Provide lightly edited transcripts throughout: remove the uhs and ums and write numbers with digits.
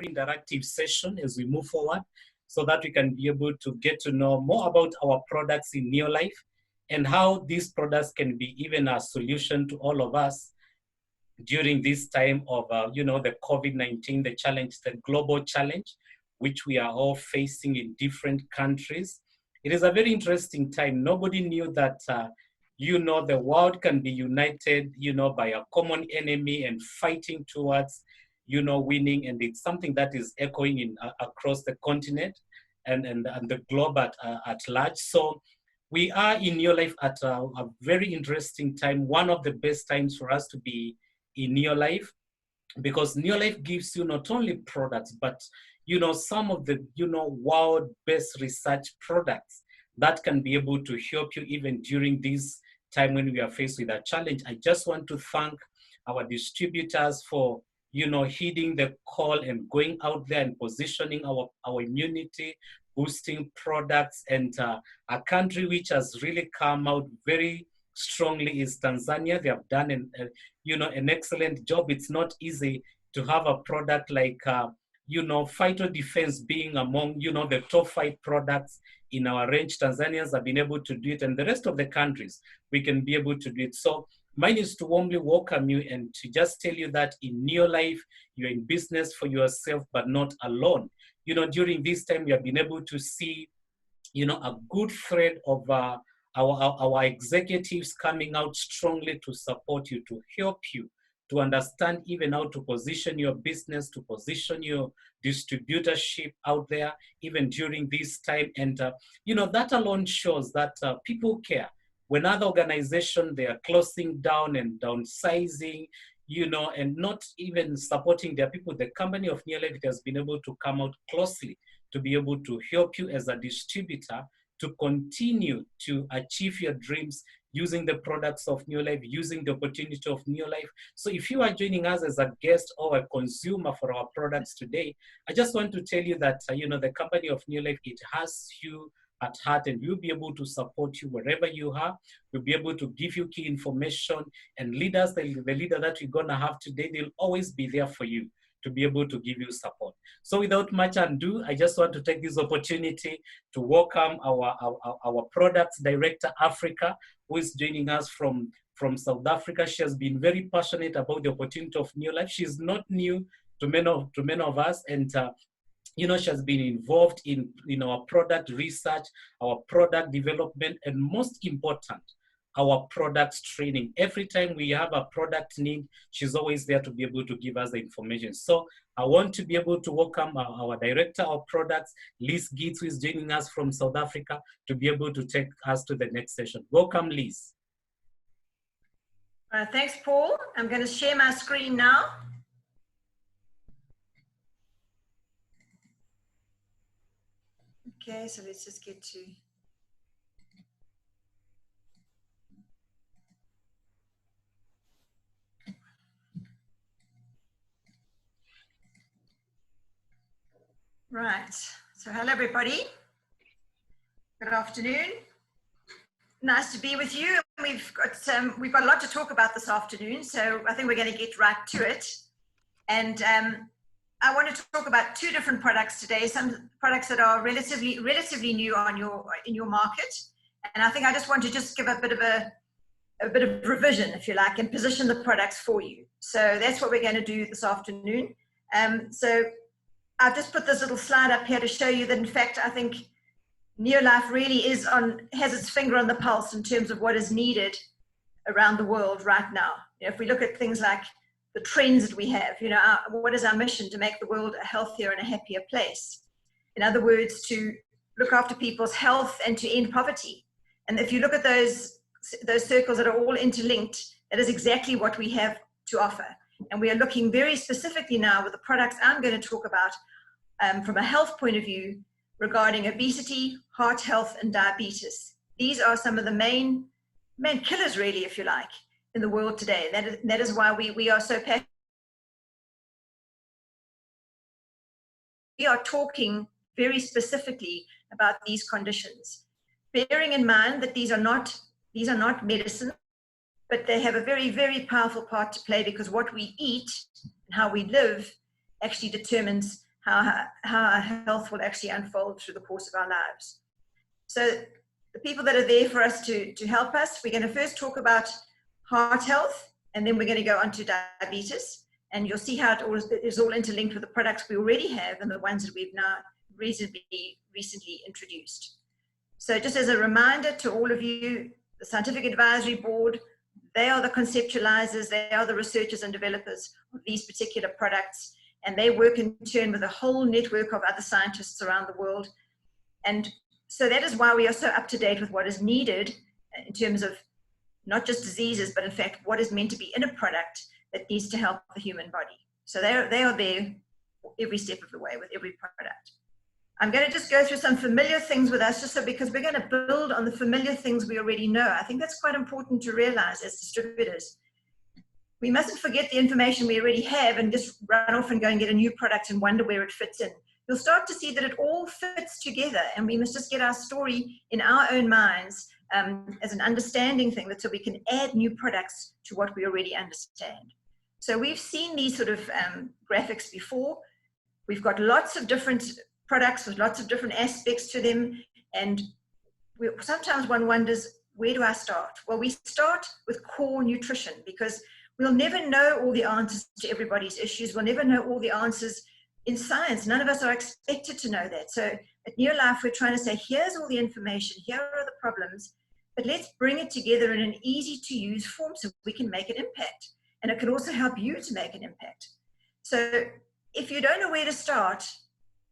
interactive session as we move forward so that we can be able to get to know more about our products in NeoLife and how these products can be even a solution to all of us during this time of, the COVID-19, the challenge, the global challenge, which we are all facing in different countries. It is a very interesting time. Nobody knew that, the world can be united, by a common enemy and fighting towards, winning. And it's something that is echoing in across the continent and the globe at large. So we are in NeoLife at a very interesting time, one of the best times for us to be in NeoLife, because NeoLife gives you not only products, but some of the world-best research products that can be able to help you even during this time when we are faced with a challenge. I just want to thank our distributors for heeding the call and going out there and positioning our immunity, boosting products. And a country which has really come out very strongly is Tanzania. They have done an excellent job. It's not easy to have a product like phyto defense being among the top 5 products in our range. Tanzanians have been able to do it, and the rest of the countries we can be able to do it. So mine is to warmly welcome you and to just tell you that in NeoLife you're in business for yourself but not alone. During this time we have been able to see a good thread of our executives coming out strongly to support you, to help you, to understand even how to position your business, to position your distributorship out there, even during this time. And, that alone shows that people care. When other organizations, they are closing down and downsizing, and not even supporting their people, the company of NeoLife has been able to come out closely to be able to help you as a distributor to continue to achieve your dreams using the products of NeoLife, using the opportunity of NeoLife. So if you are joining us as a guest or a consumer for our products today, I just want to tell you that, the company of NeoLife, it has you at heart, and we'll be able to support you wherever you are. We'll be able to give you key information, and leaders, the leader that we're gonna have today, they'll always be there for you to be able to give you support. So without much ado, I just want to take this opportunity to welcome our products director, Africa, who is joining us from South Africa. She has been very passionate about the opportunity of NeoLife. She's not new to many of us, and she has been involved in our product research, our product development, and most important, our products training. Every time we have a product need, she's always there to be able to give us the information. So I want to be able to welcome our director of products, Liz Geerdts, who is joining us from South Africa, to be able to take us to the next session. Welcome, Liz. Thanks, Paul. I'm going to share my screen now. Okay, so let's just get to... Right, so hello everybody. Good afternoon. Nice to be with you. We've got a lot to talk about this afternoon, so I think we're going to get right to it. And I wanted to talk about 2 different products today, some products that are relatively new in your market. And I think I just want to give a bit of revision, if you like, and position the products for you. So that's what we're going to do this afternoon. So I've just put this little slide up here to show you that, in fact, I think NeoLife really has its finger on the pulse in terms of what is needed around the world right now. If we look at things like the trends that we have, what is our mission? To make the world a healthier and a happier place. In other words, to look after people's health and to end poverty. And if you look at those circles that are all interlinked, that is exactly what we have to offer. And we are looking very specifically now with the products I'm going to talk about from a health point of view regarding obesity, heart health, and diabetes. These are some of the main killers, really, if you like, in the world today. That is why we are so passionate. We are talking very specifically about these conditions, bearing in mind that these are not medicine, but they have a very, very powerful part to play, because what we eat and how we live actually determines how our health will actually unfold through the course of our lives. So the people that are there for us to help us, we're going to first talk about heart health, and then we're going to go on to diabetes. And you'll see how it is all interlinked with the products we already have and the ones that we've now recently introduced. So just as a reminder to all of you, the Scientific Advisory Board, they are the conceptualizers, they are the researchers and developers of these particular products, and they work in turn with a whole network of other scientists around the world. And so that is why we are so up to date with what is needed in terms of not just diseases, but in fact, what is meant to be in a product that needs to help the human body. So they are there every step of the way with every product. I'm going to just go through some familiar things with us, just so because we're going to build on the familiar things we already know. I think that's quite important to realize as distributors. We mustn't forget the information we already have and just run off and go and get a new product and wonder where it fits in. You'll start to see that it all fits together, and we must just get our story in our own minds as an understanding thing, that so we can add new products to what we already understand. So we've seen these sort of graphics before. We've got lots of different products with lots of different aspects to them, and sometimes one wonders, where do I start? Well, we start with core nutrition, because we'll never know all the answers to everybody's issues. We'll never know all the answers in science. None of us are expected to know that. So at NeoLife, we're trying to say, here's all the information, here are the problems, but let's bring it together in an easy to use form so we can make an impact. And it can also help you to make an impact. So if you don't know where to start,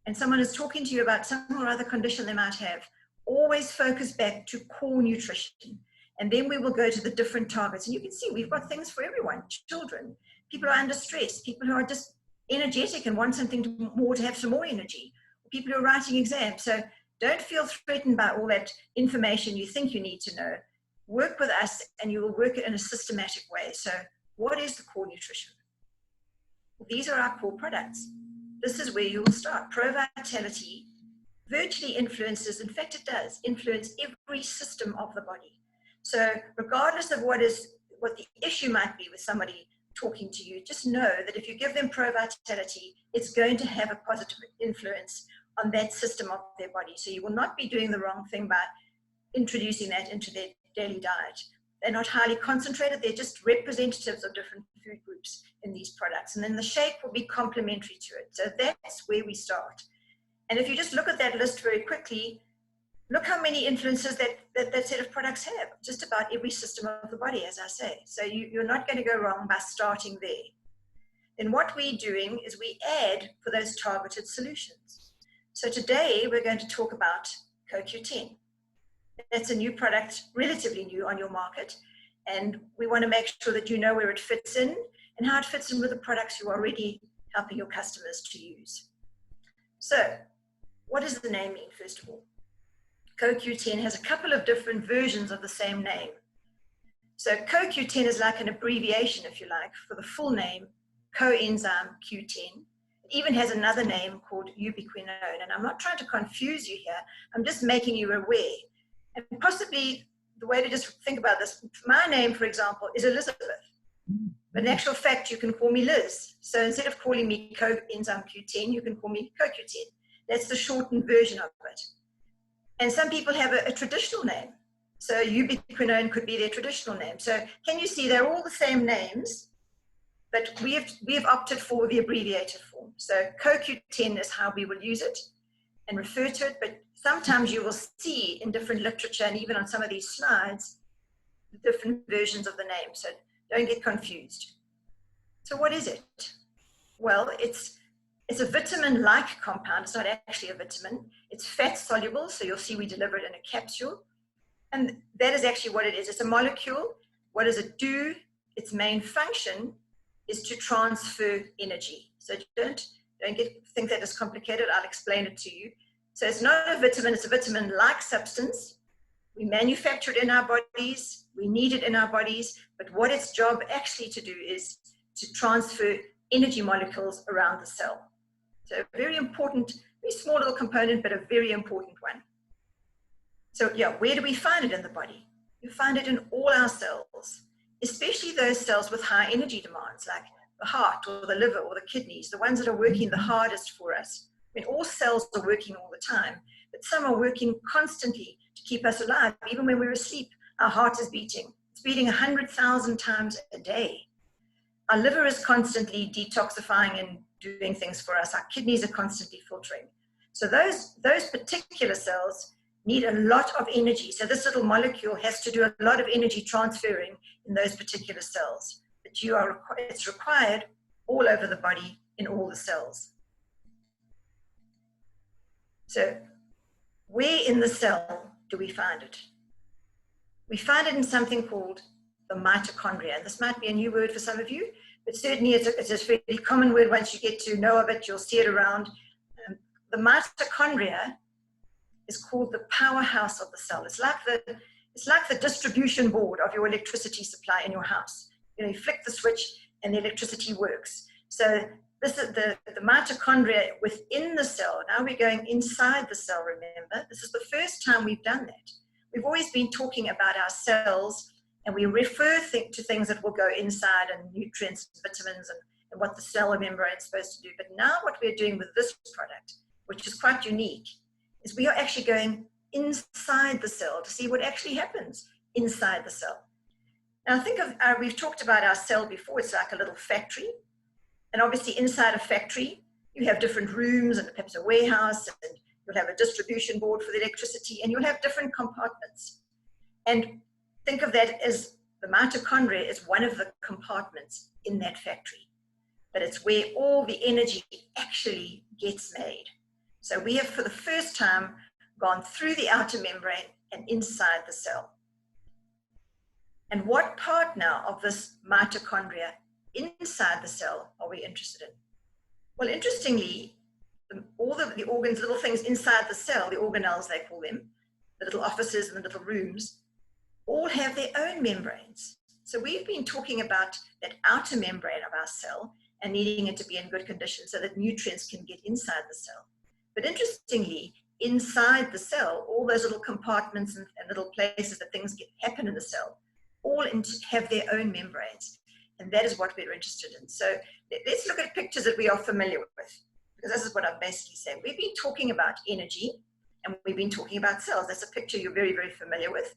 and someone is talking to you about some or other condition they might have, always focus back to core nutrition. And then we will go to the different targets. And you can see we've got things for everyone. Children, people who are under stress, people who are just energetic and want something more to have some more energy, people who are writing exams. So don't feel threatened by all that information you think you need to know. Work with us and you will work it in a systematic way. So what is the core nutrition? Well, these are our core products. This is where you will start. Pro Vitality virtually influences, in fact it does, influence every system of the body. So regardless of what the issue might be with somebody talking to you, just know that if you give them Pro Vitality, it's going to have a positive influence on that system of their body. So you will not be doing the wrong thing by introducing that into their daily diet. They're not highly concentrated, they're just representatives of different food groups in these products. And then the shake will be complementary to it. So that's where we start. And if you just look at that list very quickly, look how many influences that set of products have. Just about every system of the body, as I say. So you're not going to go wrong by starting there. Then what we're doing is we add for those targeted solutions. So today we're going to talk about C0Q10. That's a new product, relatively new on your market. And we want to make sure that you know where it fits in and how it fits in with the products you're already helping your customers to use. So what does the name mean, first of all? C0Q10 has a couple of different versions of the same name. So C0Q10 is like an abbreviation, if you like, for the full name, coenzyme Q10. It even has another name called ubiquinone. And I'm not trying to confuse you here. I'm just making you aware. And possibly the way to just think about this, my name, for example, is Elizabeth. But in actual fact, you can call me Liz. So instead of calling me coenzyme Q10, you can call me C0Q10. That's the shortened version of it. And some people have a traditional name. So ubiquinone could be their traditional name. So can you see they're all the same names, but we have opted for the abbreviated form. So C0Q10 is how we will use it and refer to it, but sometimes you will see in different literature and even on some of these slides, the different versions of the name. So don't get confused. So what is it? Well, it's a vitamin-like compound. It's not actually a vitamin. It's fat soluble, so you'll see we deliver it in a capsule. And that is actually what it is. It's a molecule. What does it do? Its main function is to transfer energy. So don't think that is complicated. I'll explain it to you. So it's not a vitamin, it's a vitamin-like substance. We manufacture it in our bodies, we need it in our bodies, but what its job actually to do is to transfer energy molecules around the cell. So a very important, very small little component, but a very important one. So yeah, where do we find it in the body? You find it in all our cells, especially those cells with high energy demands, like the heart or the liver or the kidneys, the ones that are working the hardest for us. I mean, all cells are working all the time, but some are working constantly to keep us alive. Even when we're asleep, our heart is beating. It's beating 100,000 times a day. Our liver is constantly detoxifying and doing things for us. Our kidneys are constantly filtering. So those particular cells need a lot of energy. So this little molecule has to do a lot of energy transferring in those particular cells. But it's required all over the body in all the cells. So where in the cell do we find it? We find it in something called the mitochondria. And this might be a new word for some of you, but certainly it's a fairly common word. Once you get to know of it, you'll see it around. The mitochondria is called the powerhouse of the cell. It's like the distribution board of your electricity supply in your house. You know, you flick the switch and the electricity works. So this is the mitochondria within the cell. Now we're going inside the cell, remember. This is the first time we've done that. We've always been talking about our cells, and we refer to things that will go inside, and nutrients, and vitamins, and what the cell membrane is supposed to do. But now what we're doing with this product, which is quite unique, is we are actually going inside the cell to see what actually happens inside the cell. Now think of, we've talked about our cell before. It's like a little factory. And obviously inside a factory, you have different rooms and perhaps a warehouse, and you'll have a distribution board for the electricity, and you'll have different compartments. And think of that as the mitochondria is one of the compartments in that factory. But it's where all the energy actually gets made. So we have, for the first time, gone through the outer membrane and inside the cell. And what part now of this mitochondria inside the cell are we interested in? Well, interestingly, all the organs, little things inside the cell, the organelles they call them, the little offices and the little rooms, all have their own membranes. So we've been talking about that outer membrane of our cell and needing it to be in good condition so that nutrients can get inside the cell. But interestingly, inside the cell, all those little compartments and little places that things happen in the cell, all have their own membranes. And that is what we're interested in. So let's look at pictures that we are familiar with, because this is what I'm basically saying. We've been talking about energy, and we've been talking about cells. That's a picture you're very, very familiar with.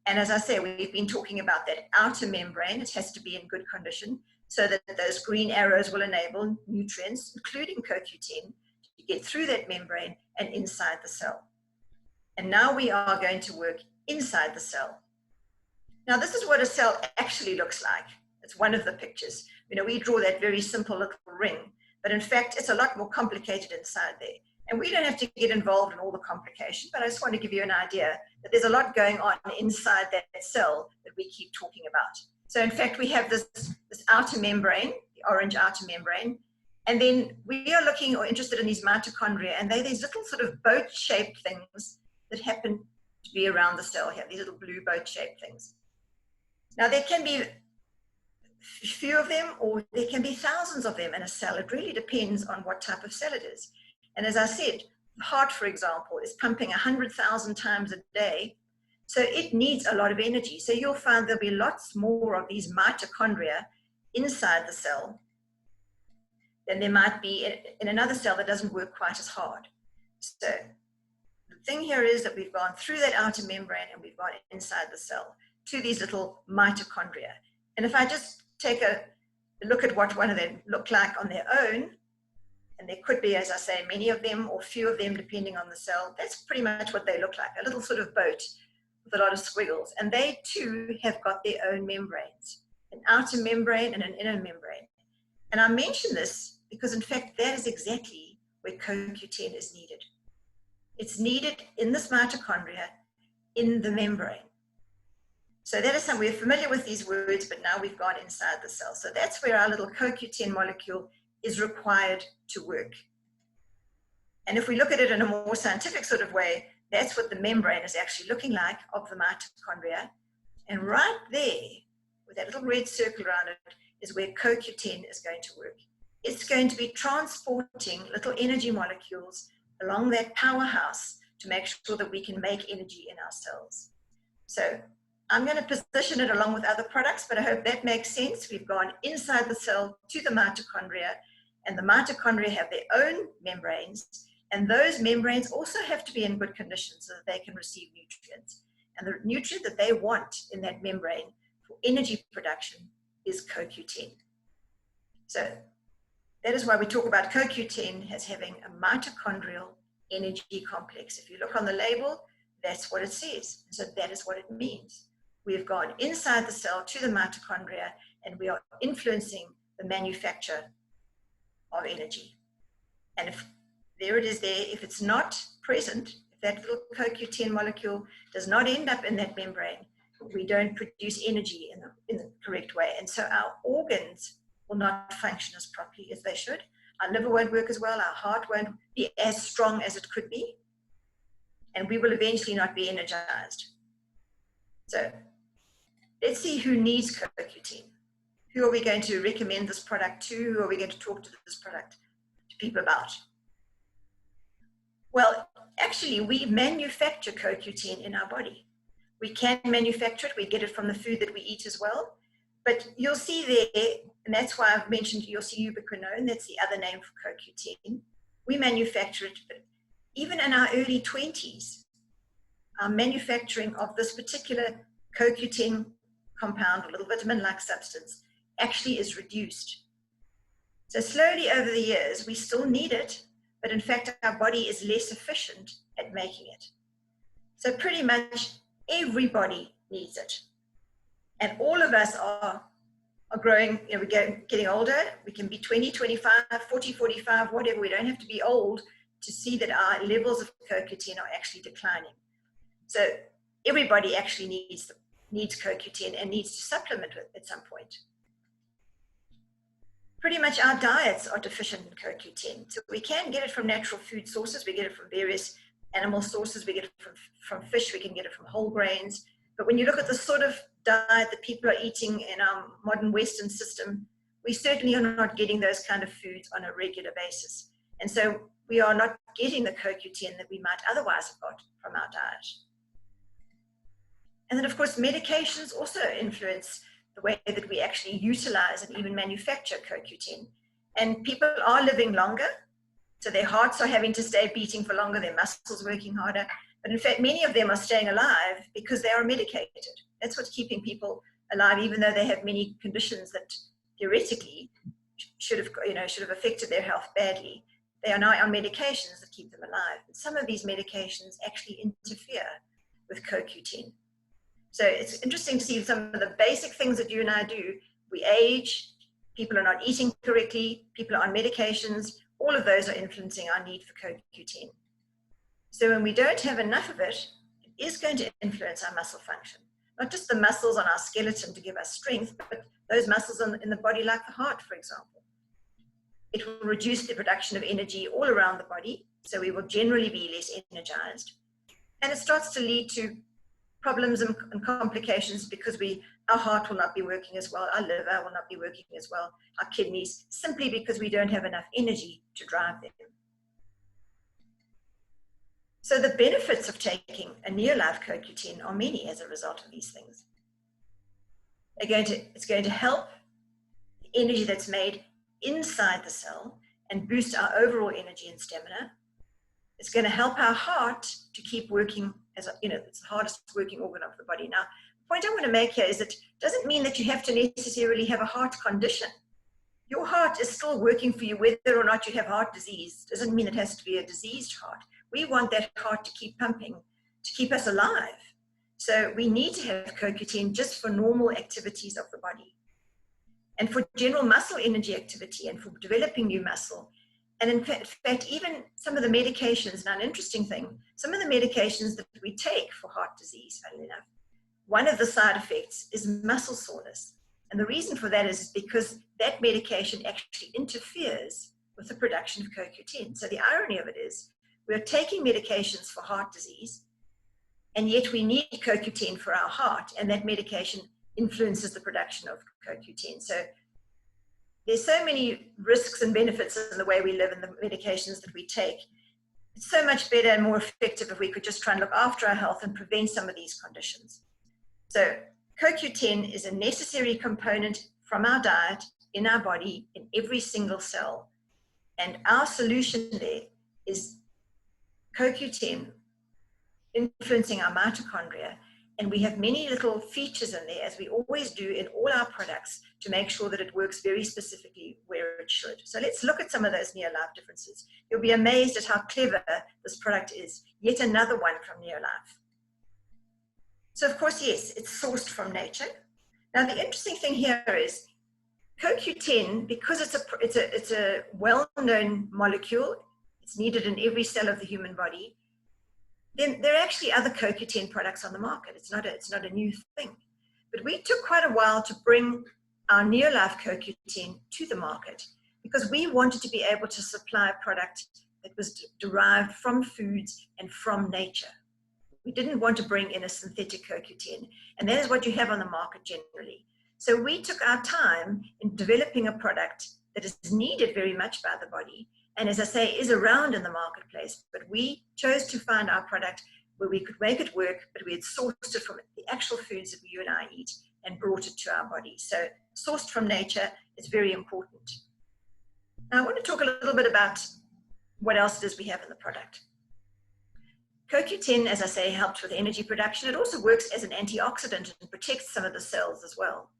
And as I say, we've been talking about that outer membrane. It has to be in good condition so that those green arrows will enable nutrients, including CoQ10, to get through that membrane and inside the cell. And now we are going to work inside the cell. Now, this is what a cell actually looks like. It's one of the pictures. You know, we draw that very simple little ring, but in fact, it's a lot more complicated inside there. And we don't have to get involved in all the complication, but I just want to give you an idea that there's a lot going on inside that cell that we keep talking about. So in fact, we have this outer membrane, the orange outer membrane, and then we are looking or interested in these mitochondria, and they're these little sort of boat-shaped things that happen to be around the cell here, these little blue boat-shaped things. Now, there can be a few of them, or there can be thousands of them in a cell. It really depends on what type of cell it is. And as I said, the heart, for example, is pumping 100,000 times a day. So it needs a lot of energy. So you'll find there'll be lots more of these mitochondria inside the cell than there might be in another cell that doesn't work quite as hard. So the thing here is that we've gone through that outer membrane and we've gone inside the cell to these little mitochondria. And if I just take a look at what one of them look like on their own, and there could be, as I say, many of them or few of them depending on the cell, that's pretty much what they look like, a little sort of boat with a lot of squiggles. And they too have got their own membranes, an outer membrane and an inner membrane. And I mention this because in fact, that is exactly where CoQ10 is needed. It's needed in this mitochondria, in the membrane. So that is something, we're familiar with these words, but now we've gone inside the cell. So that's where our little CoQ10 molecule is required to work. And if we look at it in a more scientific sort of way, that's what the membrane is actually looking like of the mitochondria. And right there, with that little red circle around it, is where CoQ10 is going to work. It's going to be transporting little energy molecules along that powerhouse to make sure that we can make energy in our cells. So I'm going to position it along with other products, but I hope that makes sense. We've gone inside the cell to the mitochondria, and the mitochondria have their own membranes, and those membranes also have to be in good condition so that they can receive nutrients. And the nutrient that they want in that membrane for energy production is CoQ10. So that is why we talk about CoQ10 as having a mitochondrial energy complex. If you look on the label, that's what it says. So that is what it means. We've gone inside the cell to the mitochondria, and we are influencing the manufacture of energy. And if there it is there, if it's not present, if that little CoQ10 molecule does not end up in that membrane, we don't produce energy in the correct way. And so our organs will not function as properly as they should. Our liver won't work as well. Our heart won't be as strong as it could be. And we will eventually not be energized. So let's see who needs CoQ10. Who are we going to recommend this product to? Who are we going to talk to this product to people about? Well, actually, we manufacture CoQ10 in our body. We can manufacture it. We get it from the food that we eat as well. But you'll see there, and that's why I've mentioned, you'll see ubiquinone. That's the other name for CoQ10. We manufacture it, but even in our early 20s, our manufacturing of this particular CoQ10 compound, a little vitamin-like substance, actually is reduced. So slowly over the years, we still need it, but in fact, our body is less efficient at making it. So pretty much everybody needs it. And all of us are growing, you know, we're getting older. We can be 20, 25, 40, 45, whatever. We don't have to be old to see that our levels of CoQ10 are actually declining. So everybody actually needs CoQ10 and needs to supplement it at some point. Pretty much our diets are deficient in CoQ10. So we can get it from natural food sources. We get it from various animal sources. We get it from fish. We can get it from whole grains. But when you look at the sort of diet that people are eating in our modern Western system, we certainly are not getting those kind of foods on a regular basis. And so we are not getting the CoQ10 that we might otherwise have got from our diet. And then, of course, medications also influence the way that we actually utilize and even manufacture CoQ10. And people are living longer, so their hearts are having to stay beating for longer, their muscles working harder. But in fact, many of them are staying alive because they are medicated. That's what's keeping people alive, even though they have many conditions that theoretically should have affected their health badly. They are now on medications that keep them alive. And some of these medications actually interfere with CoQ10. So it's interesting to see some of the basic things that you and I do. We age, people are not eating correctly, people are on medications, all of those are influencing our need for CoQ10. So when we don't have enough of it, it is going to influence our muscle function. Not just the muscles on our skeleton to give us strength, but those muscles in the body like the heart, for example. It will reduce the production of energy all around the body, so we will generally be less energized. And it starts to lead to problems and complications because our heart will not be working as well, our liver will not be working as well, our kidneys, simply because we don't have enough energy to drive them. So the benefits of taking a NeoLife CoQ10 are many as a result of these things. It's going to help the energy that's made inside the cell and boost our overall energy and stamina. It's going to help our heart to keep working it's the hardest working organ of the body. Now, the point I want to make here is that it doesn't mean that you have to necessarily have a heart condition. Your heart is still working for you whether or not you have heart disease. It doesn't mean it has to be a diseased heart. We want that heart to keep pumping, to keep us alive. So we need to have CoQ10 just for normal activities of the body. And for general muscle energy activity and for developing new muscle. And in fact, even some of the medications, now an interesting thing, some of the medications that we take for heart disease, funnily enough, one of the side effects is muscle soreness. And the reason for that is because that medication actually interferes with the production of CoQ10. So the irony of it is, we're taking medications for heart disease, and yet we need CoQ10 for our heart, and that medication influences the production of CoQ10. So there's so many risks and benefits in the way we live and the medications that we take. It's so much better and more effective if we could just try and look after our health and prevent some of these conditions. So CoQ10 is a necessary component from our diet in our body in every single cell. And our solution there is CoQ10 influencing our mitochondria. And we have many little features in there, as we always do in all our products, to make sure that it works very specifically where it should. So let's look at some of those NeoLife differences. You'll be amazed at how clever this product is. Yet another one from NeoLife. So of course, yes, it's sourced from nature. Now the interesting thing here is CoQ10, because it's a well-known molecule, it's needed in every cell of the human body. Then there are actually other CoQ10 products on the market. It's not a new thing. But we took quite a while to bring our NeoLife CoQ10 to the market because we wanted to be able to supply a product that was derived from foods and from nature. We didn't want to bring in a synthetic CoQ10, and that is what you have on the market generally. So we took our time in developing a product that is needed very much by the body, and as I say, is around in the marketplace, but we chose to find our product where we could make it work, but we had sourced it from the actual foods that you and I eat and brought it to our body. So sourced from nature is very important. Now I want to talk a little bit about what else it is we have in the product. CoQ10, as I say, helps with energy production. It also works as an antioxidant and protects some of the cells as well.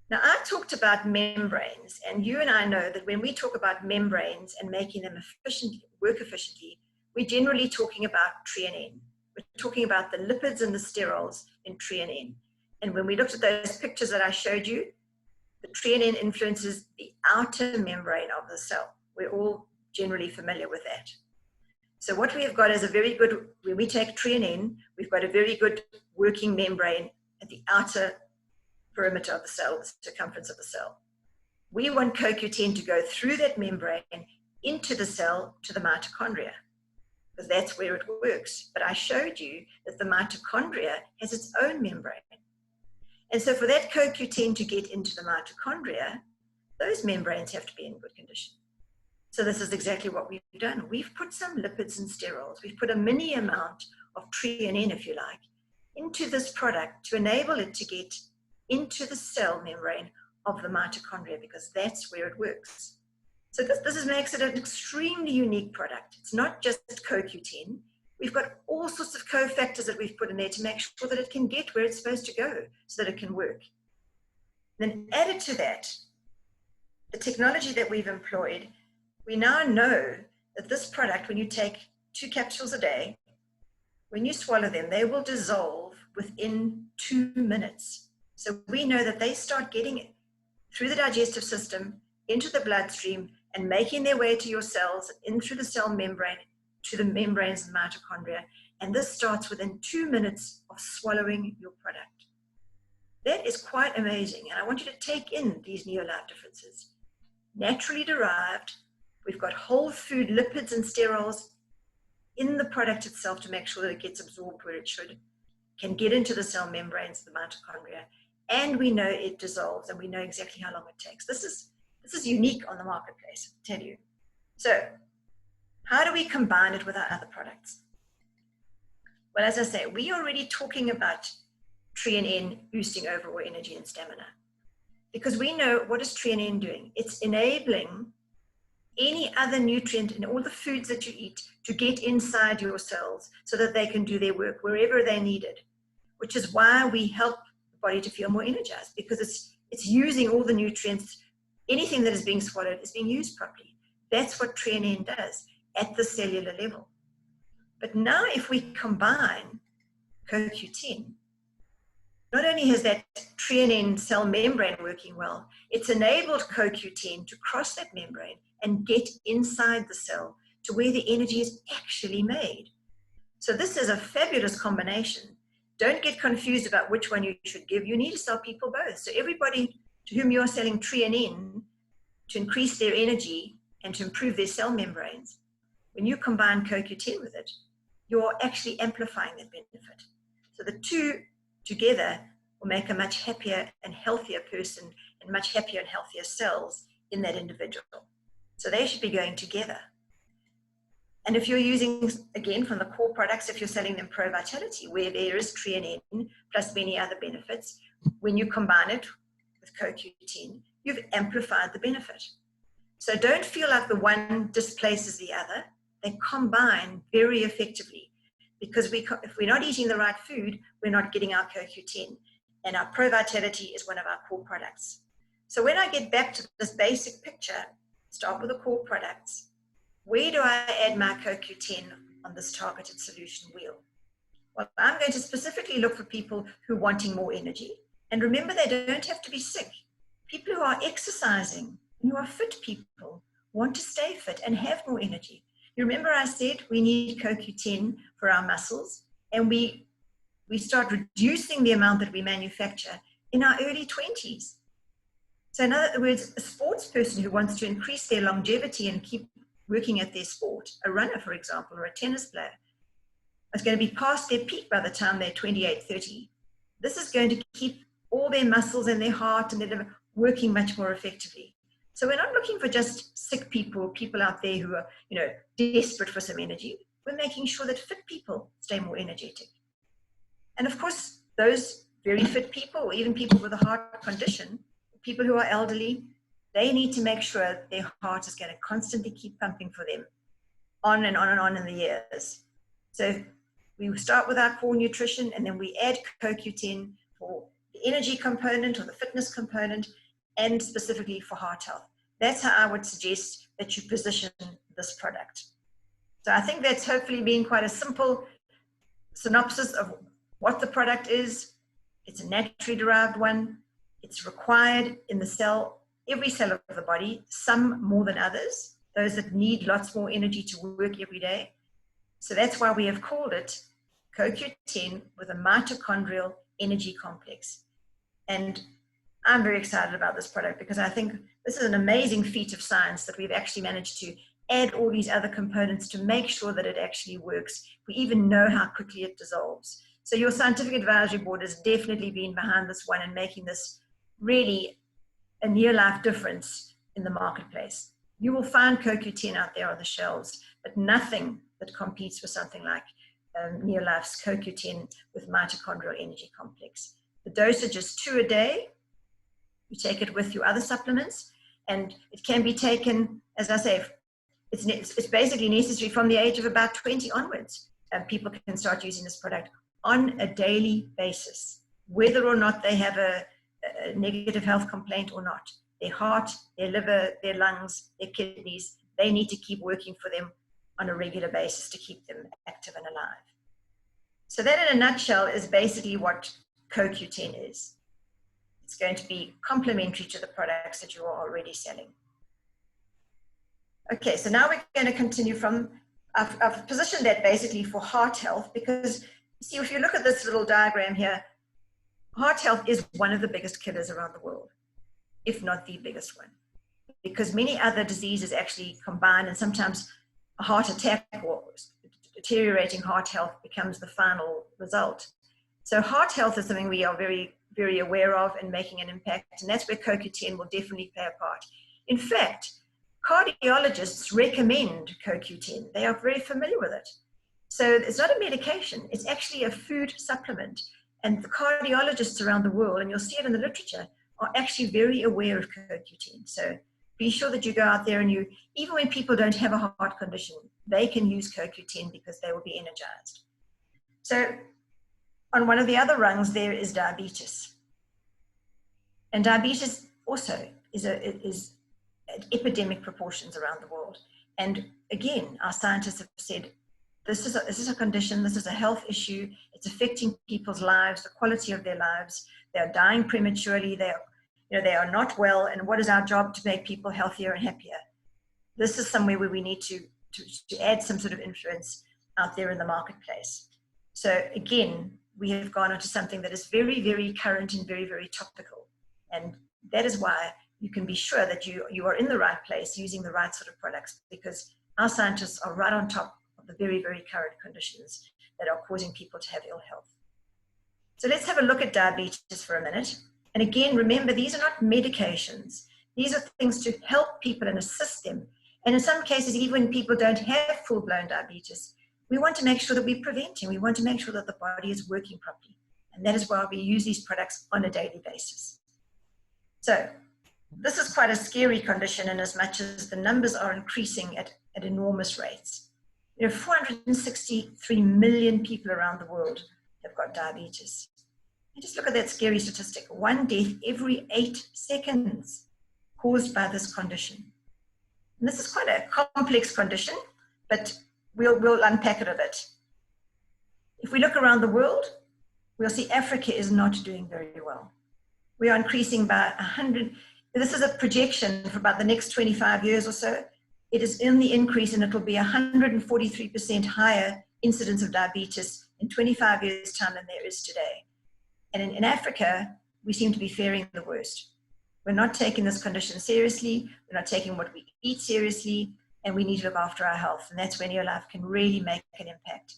Now, I talked about membranes, and you and I know that when we talk about membranes and making them work efficiently, we're generally talking about treonine. We're talking about the lipids and the sterols in treonine. And when we looked at those pictures that I showed you, the treonine influences the outer membrane of the cell. We're all generally familiar with that. So what we have got is a very good, when we take treonine, we've got a very good working membrane at the outer perimeter of the cell, the circumference of the cell. We want CoQ10 to go through that membrane into the cell to the mitochondria, because that's where it works. But I showed you that the mitochondria has its own membrane. And so for that CoQ10 to get into the mitochondria, those membranes have to be in good condition. So this is exactly what we've done. We've put some lipids and sterols. We've put a mini amount of treonine, if you like, into this product to enable it to get into the cell membrane of the mitochondria, because that's where it works. So this makes it an extremely unique product. It's not just CoQ10. We've got all sorts of cofactors that we've put in there to make sure that it can get where it's supposed to go so that it can work. Then added to that, the technology that we've employed, we now know that this product, when you take 2 capsules a day, when you swallow them, they will dissolve within 2 minutes. So we know that they start getting it through the digestive system, into the bloodstream, and making their way to your cells, in through the cell membrane, to the membranes and mitochondria. And this starts within 2 minutes of swallowing your product. That is quite amazing. And I want you to take in these NeoLife differences. Naturally derived, we've got whole food lipids and sterols in the product itself to make sure that it gets absorbed where it should, can get into the cell membranes of the mitochondria, and we know it dissolves, and we know exactly how long it takes. This is unique on the marketplace, I tell you. So how do we combine it with our other products? Well, as I say, we are already talking about treonine boosting overall energy and stamina, because we know what is treonine doing. It's enabling any other nutrient in all the foods that you eat to get inside your cells so that they can do their work wherever they're needed, which is why we help the body to feel more energized, because it's using all the nutrients. Anything that is being swallowed is being used properly. That's what treonine does at the cellular level. But now if we combine CoQ10, not only has that treonine cell membrane working well, it's enabled CoQ10 to cross that membrane and get inside the cell to where the energy is actually made. So this is a fabulous combination. Don't get confused about which one you should give. You need to sell people both. So everybody to whom you're selling treonine to increase their energy and to improve their cell membranes, when you combine CoQ10 with it, you're actually amplifying that benefit. So the two together will make a much happier and healthier person and much happier and healthier cells in that individual. So they should be going together. And if you're using, again, from the core products, if you're selling them Pro Vitality, where there is creatine plus many other benefits, when you combine it with CoQ10, you've amplified the benefit. So don't feel like the one displaces the other. They combine very effectively, because if we're not eating the right food, we're not getting our CoQ10. And our Pro Vitality is one of our core products. So when I get back to this basic picture, start with the core products. Where do I add my CoQ10 on this targeted solution wheel? Well, I'm going to specifically look for people who are wanting more energy. And remember, they don't have to be sick. People who are exercising, who are fit people, want to stay fit and have more energy. You remember I said we need CoQ10 for our muscles, and we start reducing the amount that we manufacture in our early 20s. So in other words, a sports person who wants to increase their longevity and keep working at their sport, a runner, for example, or a tennis player, is going to be past their peak by the time they're 28, 30. This is going to keep all their muscles and their heart and their liver working much more effectively. So we're not looking for just sick people, people out there who are, desperate for some energy. We're making sure that fit people stay more energetic. And of course, those very fit people, or even people with a heart condition, people who are elderly, they need to make sure their heart is going to constantly keep pumping for them on and on and on in the years. So we start with our core nutrition, and then we add CoQ10 for the energy component or the fitness component, and specifically for heart health. That's how I would suggest that you position this product. So I think that's hopefully been quite a simple synopsis of what the product is. It's a naturally derived one. It's required in the cell, every cell of the body, some more than others, those that need lots more energy to work every day. So that's why we have called it CoQ10 with a mitochondrial energy complex. And I'm very excited about this product, because I think this is an amazing feat of science that we've actually managed to add all these other components to make sure that it actually works. We even know how quickly it dissolves. So your scientific advisory board has definitely been behind this one and making this really a NeoLife difference in the marketplace. You will find CoQ10 out there on the shelves, but nothing that competes with something like NeoLife's CoQ10 with mitochondrial energy complex. The dosage is 2 a day. You take it with your other supplements, and it can be taken, as I say, it's basically necessary from the age of about 20 onwards. People can start using this product on a daily basis, whether or not they have a negative health complaint or not. Their heart, their liver, their lungs, their kidneys, they need to keep working for them on a regular basis to keep them active and alive. So that in a nutshell is basically what CoQ10 is. It's going to be complementary to the products that you are already selling. Okay, so now we're going to continue from, I've positioned that basically for heart health, because see, if you look at this little diagram here, heart health is one of the biggest killers around the world, if not the biggest one, because many other diseases actually combine, and sometimes a heart attack or deteriorating heart health becomes the final result. So heart health is something we are very, very aware of and making an impact, and that's where CoQ10 will definitely play a part. In fact, cardiologists recommend CoQ10. They are very familiar with it. So it's not a medication, it's actually a food supplement. And the cardiologists around the world, and you'll see it in the literature, are actually very aware of CoQ10. So be sure that you go out there and you, even when people don't have a heart condition, they can use CoQ10 because they will be energized. So on one of the other rungs there is diabetes. And diabetes also is at epidemic proportions around the world. And again, our scientists have said, this is a condition, this is a health issue, it's affecting people's lives, the quality of their lives. They are dying prematurely, they are not well, and what is our job to make people healthier and happier? This is somewhere where we need to add some sort of influence out there in the marketplace. So again, we have gone onto something that is very, very current and very, very topical. And that is why you can be sure that you are in the right place using the right sort of products, because our scientists are right on top of the very, very current conditions that are causing people to have ill health. So let's have a look at diabetes for a minute. And again, remember, these are not medications. These are things to help people and assist them And in some cases, even when people don't have full-blown diabetes, we want to make sure that we're preventing. We want to make sure that the body is working properly. And that is why we use these products on a daily basis. So this is quite a scary condition in as much as the numbers are increasing at enormous rates. 463 million people around the world have got diabetes. And just look at that scary statistic. 1 death every 8 seconds caused by this condition. And this is quite a complex condition, but we'll unpack it a bit. If we look around the world, we'll see Africa is not doing very well. We are increasing by 100. This is a projection for about the next 25 years or so. It is in the increase, and it will be 143% higher incidence of diabetes in 25 years' time than there is today. And in Africa, we seem to be faring the worst. We're not taking this condition seriously. We're not taking what we eat seriously, and we need to look after our health. And that's where NeoLife can really make an impact.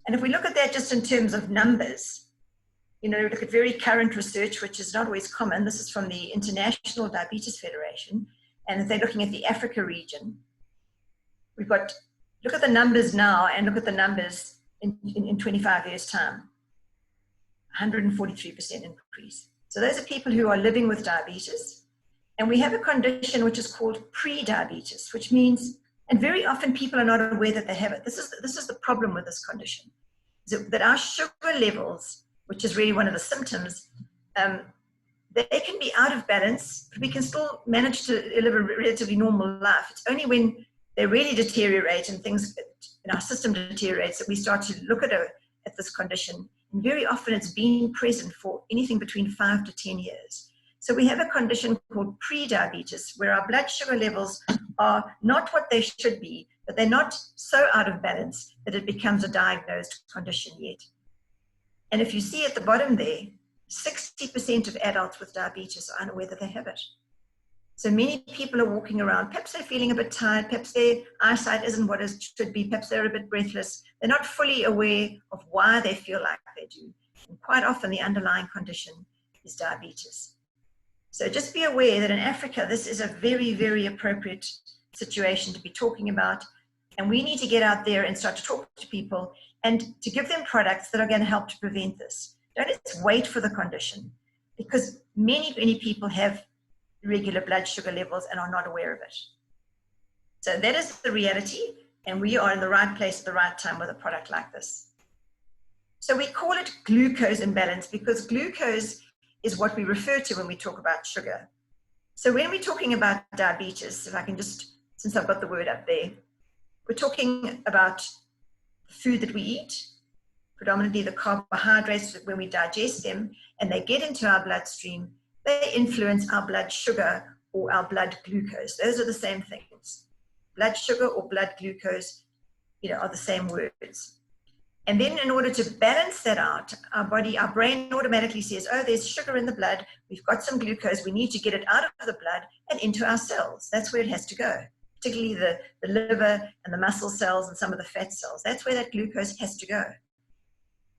And if we look at that just in terms of numbers, look at very current research, which is not always common. This is from the International Diabetes Federation. And if they're looking at the Africa region, look at the numbers now and look at the numbers in 25 years' time. 143% increase. So those are people who are living with diabetes. And we have a condition which is called pre-diabetes, which means, and very often people are not aware that they have it. This is the problem with this condition, is that our sugar levels, which is really one of the symptoms, they can be out of balance, but we can still manage to live a relatively normal life. It's only when they really deteriorate and things in our system deteriorates that we start to look at this condition. And very often it's been present for anything between 5 to 10 years. So we have a condition called pre-diabetes, where our blood sugar levels are not what they should be, but they're not so out of balance that it becomes a diagnosed condition yet. And if you see at the bottom there, 60% of adults with diabetes are unaware that they have it. So many people are walking around, perhaps they're feeling a bit tired, perhaps their eyesight isn't what it should be, perhaps they're a bit breathless. They're not fully aware of why they feel like they do. And quite often the underlying condition is diabetes. So just be aware that in Africa, this is a very, very appropriate situation to be talking about. And we need to get out there and start to talk to people and to give them products that are going to help to prevent this. Don't just wait for the condition, because many, many people have irregular blood sugar levels and are not aware of it. So that is the reality, and we are in the right place at the right time with a product like this. So we call it glucose imbalance because glucose is what we refer to when we talk about sugar. So when we're talking about diabetes, if I can just, since I've got the word up there, we're talking about the food that we eat, predominantly the carbohydrates when we digest them, and they get into our bloodstream. They influence our blood sugar or our blood glucose. Those are the same things. Blood sugar or blood glucose, are the same words. And then in order to balance that out, our brain automatically says, oh, there's sugar in the blood. We've got some glucose. We need to get it out of the blood and into our cells. That's where it has to go, particularly the liver and the muscle cells and some of the fat cells. That's where that glucose has to go.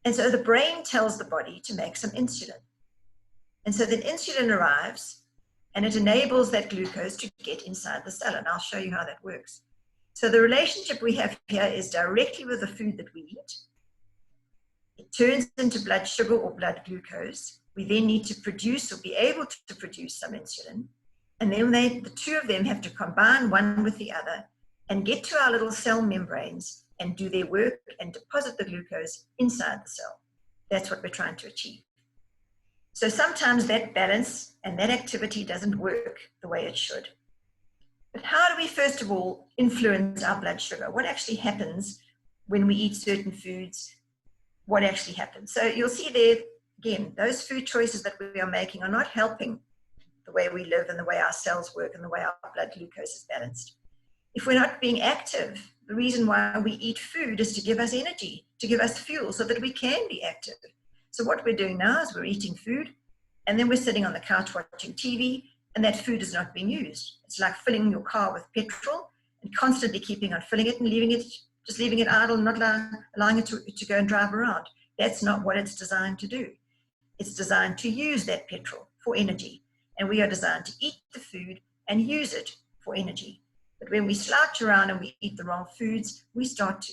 And so the brain tells the body to make some insulin. And so then insulin arrives and it enables that glucose to get inside the cell. And I'll show you how that works. So the relationship we have here is directly with the food that we eat. It turns into blood sugar or blood glucose. We then need to produce or be able to produce some insulin. And then the two of them have to combine one with the other and get to our little cell membranes and do their work and deposit the glucose inside the cell. That's what we're trying to achieve. So sometimes that balance and that activity doesn't work the way it should. But how do we first of all influence our blood sugar? What actually happens when we eat certain foods? What actually happens? So you'll see there, again, those food choices that we are making are not helping the way we live and the way our cells work and the way our blood glucose is balanced. If we're not being active, the reason why we eat food is to give us energy, to give us fuel so that we can be active. So what we're doing now is we're eating food and then we're sitting on the couch watching TV and that food is not being used. It's like filling your car with petrol and constantly keeping on filling it and just leaving it idle, not allowing it to go and drive around. That's not what it's designed to do. It's designed to use that petrol for energy. And we are designed to eat the food and use it for energy. But when we slouch around and we eat the wrong foods, we start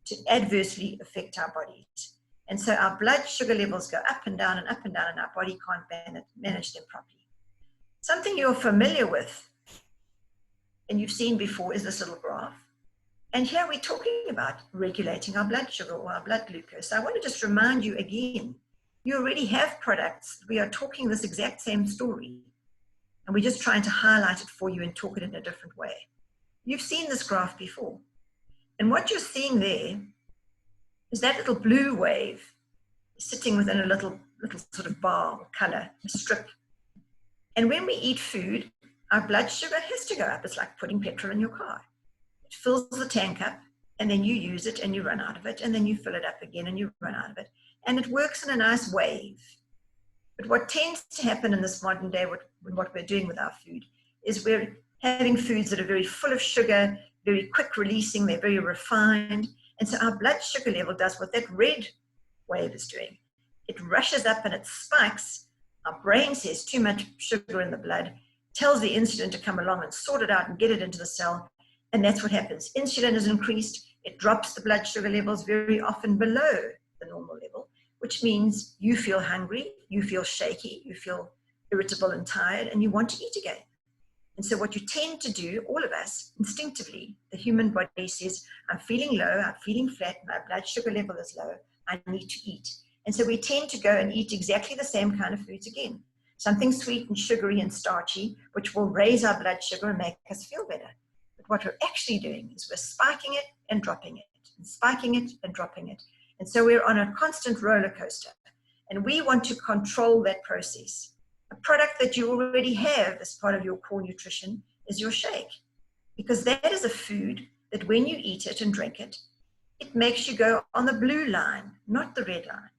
to adversely affect our bodies. And so our blood sugar levels go up and down, and our body can't manage them properly. Something you're familiar with and you've seen before is this little graph. And here we're talking about regulating our blood sugar or our blood glucose. So I want to just remind you again, you already have products. We are talking this exact same story. And we're just trying to highlight it for you and talk it in a different way. You've seen this graph before. And what you're seeing there is that little blue wave sitting within a little sort of bar or color, a strip. And when we eat food, our blood sugar has to go up. It's like putting petrol in your car. It fills the tank up, and then you use it and you run out of it, and then you fill it up again and you run out of it. And it works in a nice wave. But what tends to happen in this modern day, what we're doing with our food, is we're having foods that are very full of sugar, very quick releasing, they're very refined. And so our blood sugar level does what that red wave is doing. It rushes up and it spikes. Our brain says too much sugar in the blood, tells the insulin to come along and sort it out and get it into the cell. And that's what happens. Insulin is increased. It drops the blood sugar levels very often below the normal level, which means you feel hungry, you feel shaky, you feel irritable and tired, and you want to eat again. And so what you tend to do, all of us, instinctively, the human body says, I'm feeling low, I'm feeling flat, my blood sugar level is low, I need to eat. And so we tend to go and eat exactly the same kind of foods again. Something sweet and sugary and starchy, which will raise our blood sugar and make us feel better. But what we're actually doing is we're spiking it and dropping it, and spiking it and dropping it. And so we're on a constant roller coaster. And we want to control that process. A product that you already have as part of your core nutrition is your shake. Because that is a food that when you eat it and drink it, it makes you go on the blue line, not the red line.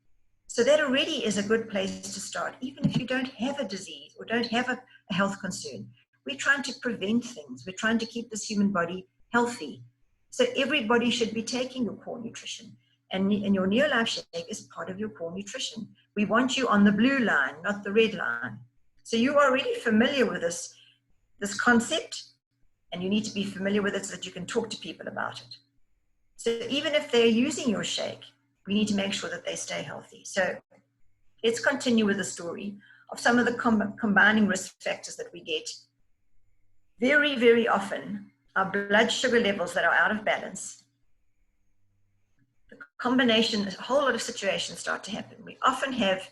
So that already is a good place to start, even if you don't have a disease or don't have a health concern. We're trying to prevent things. We're trying to keep this human body healthy. So everybody should be taking your core nutrition. And your NeoLife shake is part of your core nutrition. We want you on the blue line, not the red line. So you are already familiar with this concept, and you need to be familiar with it so that you can talk to people about it. So even if they're using your shake, we need to make sure that they stay healthy. So let's continue with the story of some of the combining risk factors that we get. Very, very often, our blood sugar levels that are out of balance, the combination, a whole lot of situations start to happen. We often have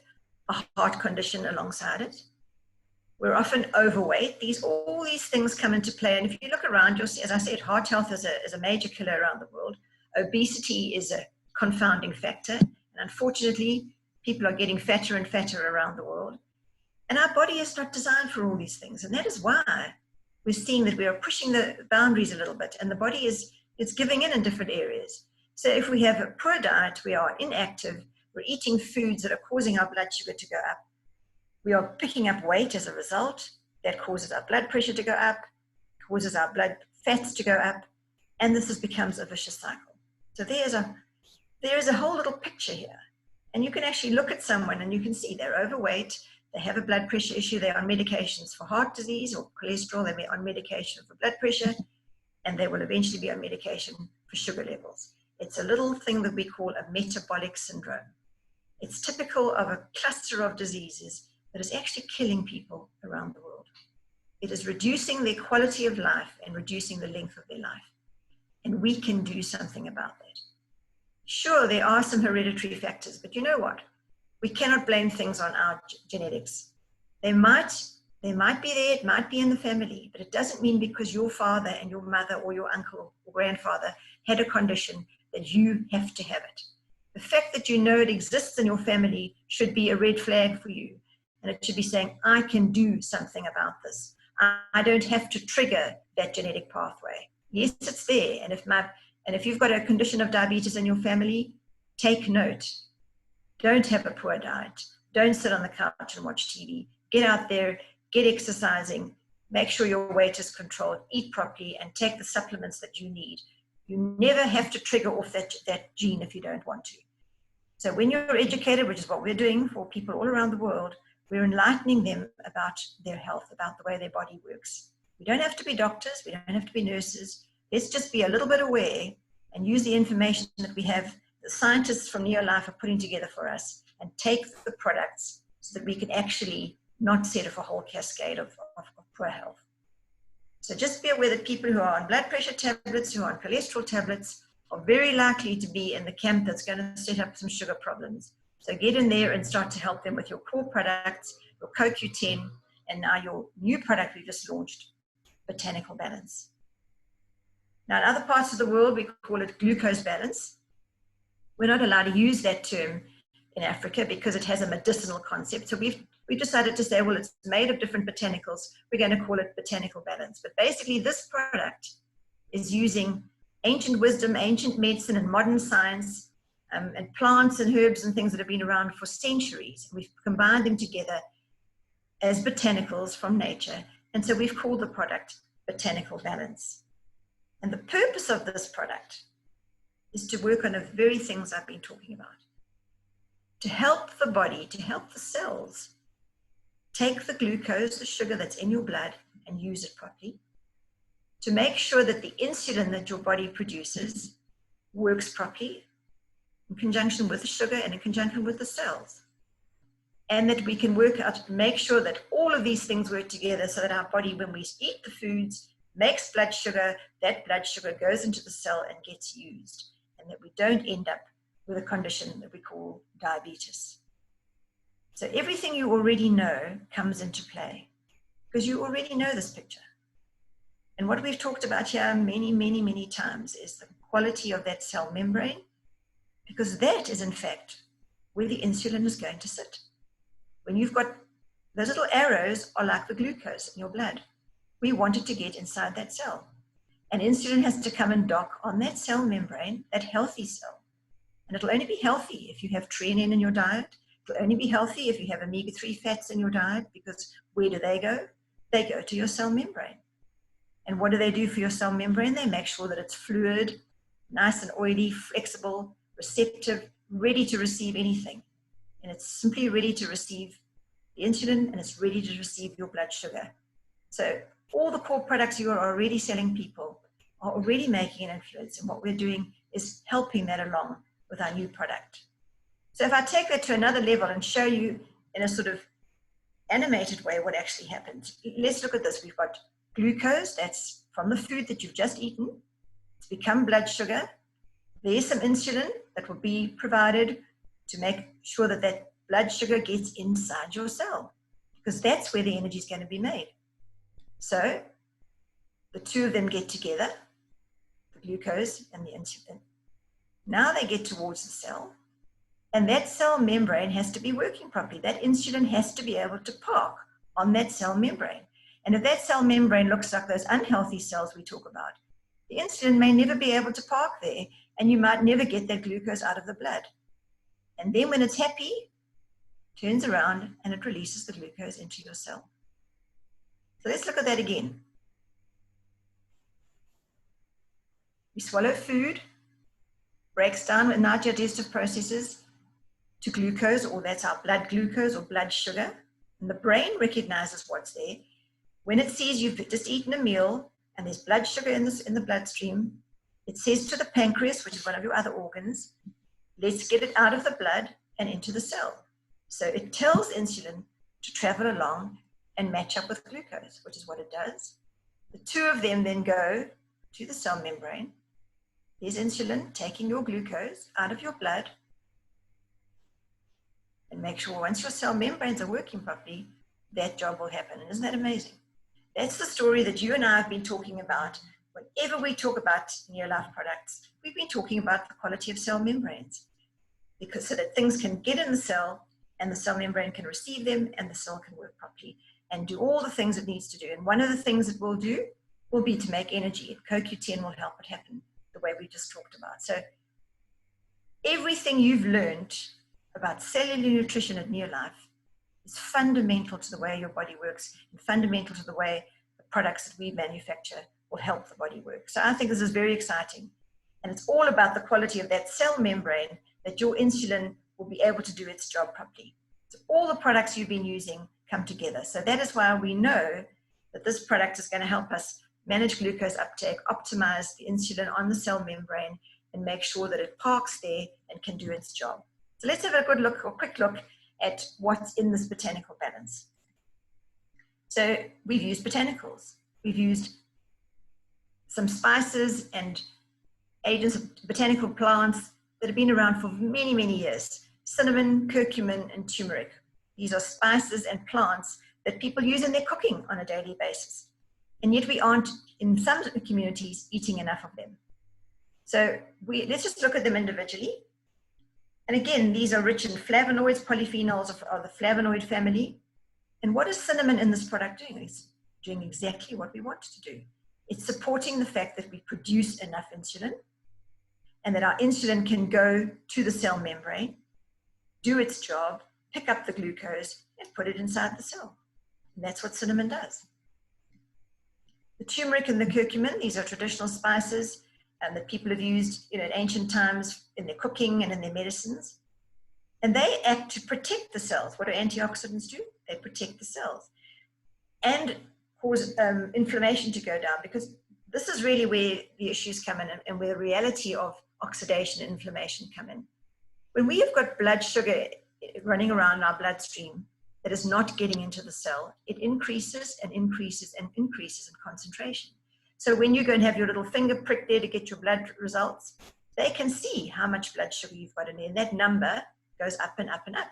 a heart condition alongside it. We're often overweight. All these things come into play. And if you look around, you'll see, as I said, heart health is a major killer around the world. Obesity is a confounding factor. And unfortunately, people are getting fatter and fatter around the world. And our body is not designed for all these things. And that is why we're seeing that we are pushing the boundaries a little bit, and the body is giving in different areas. So if we have a poor diet, we are inactive, we're eating foods that are causing our blood sugar to go up. We are picking up weight as a result. That causes our blood pressure to go up, causes our blood fats to go up, and this becomes a vicious cycle. So there is a whole little picture here. And you can actually look at someone and you can see they're overweight, they have a blood pressure issue, they're on medications for heart disease or cholesterol, they'll be on medication for blood pressure, and they will eventually be on medication for sugar levels. It's a little thing that we call a metabolic syndrome. It's typical of a cluster of diseases that is actually killing people around the world. It is reducing their quality of life and reducing the length of their life. And we can do something about that. Sure, there are some hereditary factors, but you know what? We cannot blame things on our genetics. They might be there, it might be in the family, but it doesn't mean because your father and your mother or your uncle or grandfather had a condition that you have to have it. The fact that you know it exists in your family should be a red flag for you. And it should be saying, I can do something about this. I don't have to trigger that genetic pathway. Yes, it's there. And if you've got a condition of diabetes in your family, take note. Don't have a poor diet. Don't sit on the couch and watch TV. Get out there, get exercising, make sure your weight is controlled, eat properly, and take the supplements that you need. You never have to trigger off that gene if you don't want to. So when you're educated, which is what we're doing for people all around the world, we're enlightening them about their health, about the way their body works. We don't have to be doctors. We don't have to be nurses. Let's just be a little bit aware and use the information that we have, the scientists from NeoLife are putting together for us, and take the products so that we can actually not set off a whole cascade of poor health. So just be aware that people who are on blood pressure tablets, who are on cholesterol tablets, are very likely to be in the camp that's going to set up some sugar problems. So get in there and start to help them with your core products, your C0Q10, and now your new product we just launched, Botanical Balance. Now, in other parts of the world, we call it glucose balance. We're not allowed to use that term in Africa because it has a medicinal concept. So we've decided to say, well, it's made of different botanicals. We're going to call it Botanical Balance. But basically, this product is using ancient wisdom, ancient medicine, and modern science, and plants and herbs and things that have been around for centuries. We've combined them together as botanicals from nature. And so we've called the product Botanical Balance. And the purpose of this product is to work on the very things I've been talking about. To help the body, to help the cells, take the glucose, the sugar that's in your blood, and use it properly. To make sure that the insulin that your body produces works properly in conjunction with the sugar and in conjunction with the cells. And that we can work out, make sure that all of these things work together so that our body, when we eat the foods, makes blood sugar, that blood sugar goes into the cell and gets used, and that we don't end up with a condition that we call diabetes. So everything you already know comes into play because you already know this picture. And what we've talked about here many, many, many times is the quality of that cell membrane, because that is in fact where the insulin is going to sit. When you've got those little arrows are like the glucose in your blood. We want it to get inside that cell. And insulin has to come and dock on that cell membrane, that healthy cell. And it'll only be healthy if you have treonine in your diet. It'll only be healthy if you have omega-3 fats in your diet, because where do they go? They go to your cell membrane. And what do they do for your cell membrane? They make sure that it's fluid, nice and oily, flexible, receptive, ready to receive anything. And it's simply ready to receive the insulin, and it's ready to receive your blood sugar. So all the core products you are already selling people are already making an influence, and what we're doing is helping that along with our new product. So if I take that to another level and show you in a sort of animated way what actually happens, let's look at this. We've got glucose, that's from the food that you've just eaten. It's become blood sugar. There's some insulin that will be provided to make sure that that blood sugar gets inside your cell, because that's where the energy is going to be made. So the two of them get together, the glucose and the insulin. Now they get towards the cell, and that cell membrane has to be working properly. That insulin has to be able to park on that cell membrane. And if that cell membrane looks like those unhealthy cells we talk about, the insulin may never be able to park there, and you might never get that glucose out of the blood. And then when it's happy, it turns around and it releases the glucose into your cell. So let's look at that again. We swallow food, breaks down in our digestive processes to glucose, or that's our blood glucose or blood sugar. And the brain recognizes what's there. When it sees you've just eaten a meal and there's blood sugar in the bloodstream, it says to the pancreas, which is one of your other organs, let's get it out of the blood and into the cell. So it tells insulin to travel along and match up with glucose, which is what it does. The two of them then go to the cell membrane. There's insulin taking your glucose out of your blood, and make sure once your cell membranes are working properly, that job will happen. And isn't that amazing? That's the story that you and I have been talking about. Whenever we talk about NeoLife products, we've been talking about the quality of cell membranes, because so that things can get in the cell and the cell membrane can receive them and the cell can work properly and do all the things it needs to do. And one of the things it will do will be to make energy. C0Q10 will help it happen the way we just talked about. So everything you've learned about cellular nutrition at NeoLife is fundamental to the way your body works and fundamental to the way the products that we manufacture will help the body work. So I think this is very exciting. And it's all about the quality of that cell membrane that your insulin will be able to do its job properly. So all the products you've been using come together. So that is why we know that this product is going to help us manage glucose uptake, optimize the insulin on the cell membrane, and make sure that it parks there and can do its job. So let's have a good look, or quick look, at what's in this botanical balance. So we've used botanicals. We've used some spices and agents of botanical plants that have been around for many, many years. Cinnamon, curcumin, and turmeric. These are spices and plants that people use in their cooking on a daily basis. And yet we aren't, in some communities, eating enough of them. So let's just look at them individually. And again, these are rich in flavonoids, polyphenols of the flavonoid family. And what is cinnamon in this product doing? It's doing exactly what we want it to do. It's supporting the fact that we produce enough insulin and that our insulin can go to the cell membrane, do its job, pick up the glucose, and put it inside the cell. And that's what cinnamon does. The turmeric and the curcumin, these are traditional spices that people have used in ancient times in their cooking and in their medicines. And they act to protect the cells. What do antioxidants do? They protect the cells and cause inflammation to go down, because this is really where the issues come in and where the reality of oxidation and inflammation come in. When we have got blood sugar running around our bloodstream that is not getting into the cell, it increases and increases and increases in concentration. So when you go and have your little finger prick there to get your blood results, they can see how much blood sugar you've got in there. And that number goes up and up and up,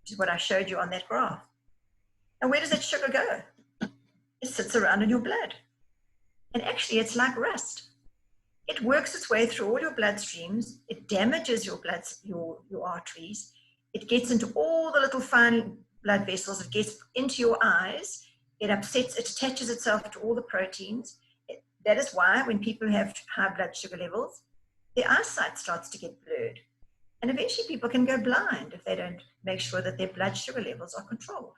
which is what I showed you on that graph. And where does that sugar go? It sits around in your blood. And actually, it's like rust. It works its way through all your bloodstreams. It damages your arteries. It gets into all the little fine blood vessels. It gets into your eyes. It attaches itself to all the proteins. That is why when people have high blood sugar levels, their eyesight starts to get blurred. And eventually people can go blind if they don't make sure that their blood sugar levels are controlled.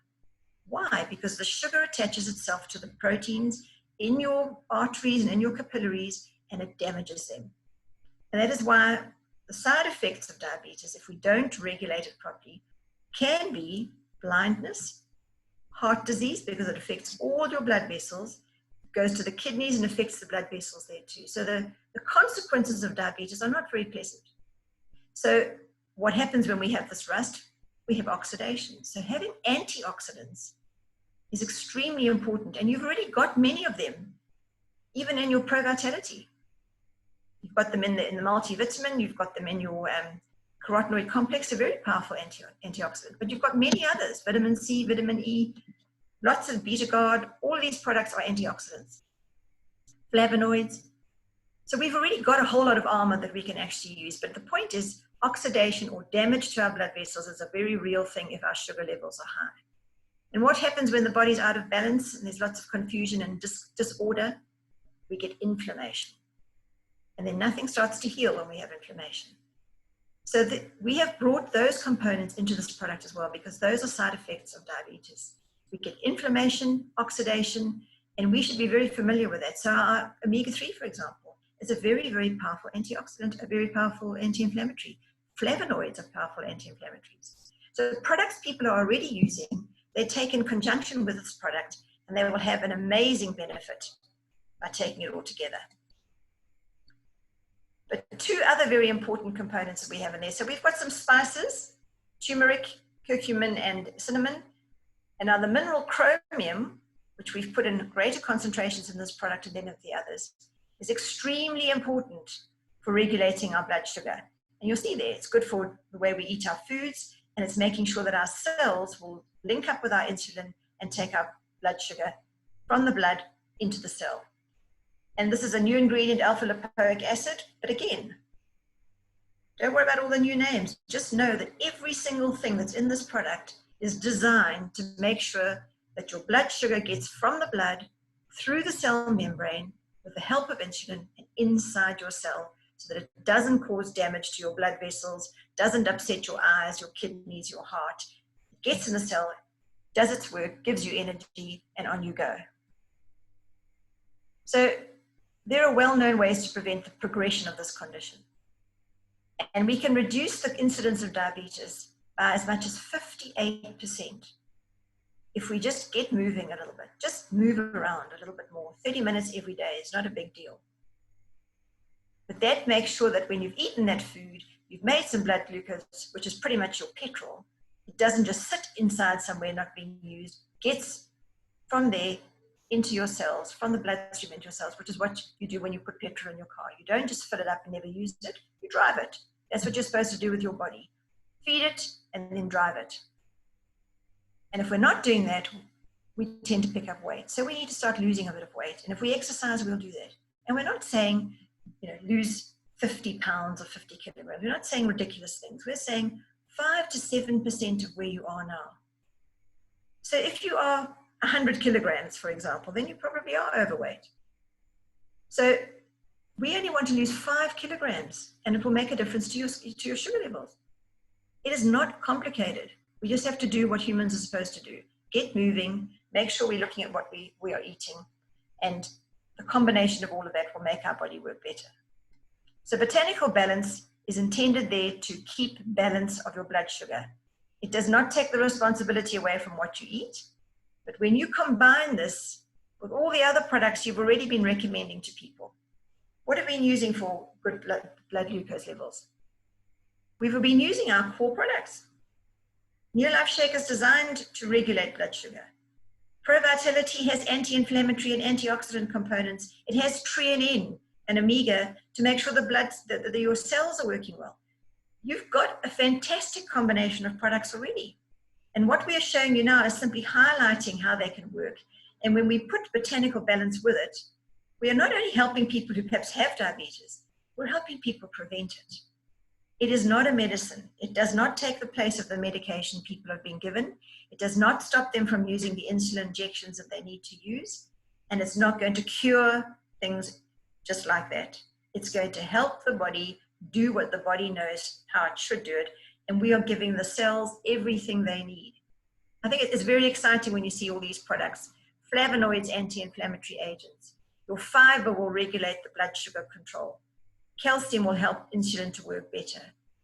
Why? Because the sugar attaches itself to the proteins in your arteries and in your capillaries, and it damages them. And that is why the side effects of diabetes, if we don't regulate it properly, can be blindness, heart disease, because it affects all your blood vessels, goes to the kidneys and affects the blood vessels there too. So the consequences of diabetes are not very pleasant. So what happens when we have this rust? We have oxidation. So having antioxidants is extremely important, and you've already got many of them, even in your Pro Vitality. You've got them in the multivitamin, you've got them in your carotenoid complex, a very powerful antioxidant, but you've got many others, vitamin C, vitamin E, lots of beta-guard. All these products are antioxidants, flavonoids. So we've already got a whole lot of armor that we can actually use, but the point is oxidation or damage to our blood vessels is a very real thing if our sugar levels are high. And what happens when the body's out of balance and there's lots of confusion and disorder? We get inflammation. And then nothing starts to heal when we have inflammation. So we have brought those components into this product as well, because those are side effects of diabetes. We get inflammation, oxidation, and we should be very familiar with that. So our omega-3, for example, is a very, very powerful antioxidant, a very powerful anti-inflammatory. Flavonoids are powerful anti-inflammatories. So the products people are already using, they take in conjunction with this product, and they will have an amazing benefit by taking it all together. But two other very important components that we have in there. So we've got some spices, turmeric, curcumin, and cinnamon. And now the mineral chromium, which we've put in greater concentrations in this product than of the others, is extremely important for regulating our blood sugar. And you'll see there, it's good for the way we eat our foods, and it's making sure that our cells will link up with our insulin and take our blood sugar from the blood into the cell. And this is a new ingredient, alpha-lipoic acid. But again, don't worry about all the new names. Just know that every single thing that's in this product is designed to make sure that your blood sugar gets from the blood through the cell membrane with the help of insulin and inside your cell, so that it doesn't cause damage to your blood vessels, doesn't upset your eyes, your kidneys, your heart. It gets in the cell, does its work, gives you energy, and on you go. So there are well-known ways to prevent the progression of this condition. And we can reduce the incidence of diabetes by as much as 58%. if we just get moving a little bit, just move around a little bit more. 30 minutes every day is not a big deal. But that makes sure that when you've eaten that food, you've made some blood glucose, which is pretty much your petrol. It doesn't just sit inside somewhere not being used, gets from there into your cells, from the bloodstream into your cells, which is what you do when you put petrol in your car. You don't just fill it up and never use it, you drive it. That's what you're supposed to do with your body. Feed it and then drive it. And if we're not doing that, we tend to pick up weight. So we need to start losing a bit of weight. And if we exercise, we'll do that. And we're not saying, lose 50 pounds or 50 kilograms. We're not saying ridiculous things. We're saying 5 to 7% of where you are now. So if you are 100 kilograms, for example, then you probably are overweight. So we only want to lose 5 kilograms, and it will make a difference to your sugar levels. It is not complicated. We just have to do what humans are supposed to do. Get moving, make sure we're looking at what we are eating, and the combination of all of that will make our body work better. So botanical balance is intended there to keep balance of your blood sugar. It does not take the responsibility away from what you eat, but when you combine this with all the other products you've already been recommending to people, what have we been using for good blood glucose levels? We've been using our core products. NeoLife Shake is designed to regulate blood sugar. Pro Vitality has anti-inflammatory and antioxidant components. It has treonine and omega to make sure that your cells are working well. You've got a fantastic combination of products already. And what we are showing you now is simply highlighting how they can work. And when we put botanical balance with it, we are not only helping people who perhaps have diabetes, we're helping people prevent it. It is not a medicine. It does not take the place of the medication people have been given. It does not stop them from using the insulin injections that they need to use. And it's not going to cure things just like that. It's going to help the body do what the body knows how it should do it. And we are giving the cells everything they need. I think it is very exciting when you see all these products. Flavonoids, anti-inflammatory agents. Your fiber will regulate the blood sugar control. Calcium will help insulin to work better.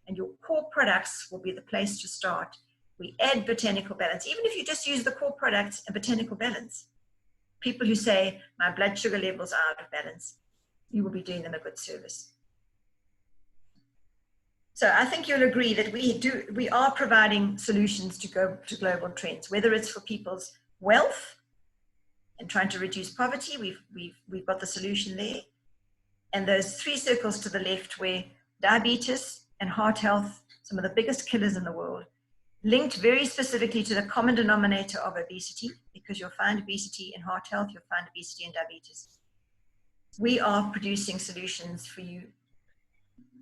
And your core products will be the place to start. We add botanical balance. Even if you just use the core products and botanical balance, people who say, my blood sugar levels are out of balance, you will be doing them a good service. So I think you'll agree that we are providing solutions to go to global trends, whether it's for people's wealth and trying to reduce poverty. We've got the solution there. And those 3 circles to the left where diabetes and heart health, some of the biggest killers in the world, linked very specifically to the common denominator of obesity, because you'll find obesity in heart health, you'll find obesity in diabetes. We are producing solutions for you.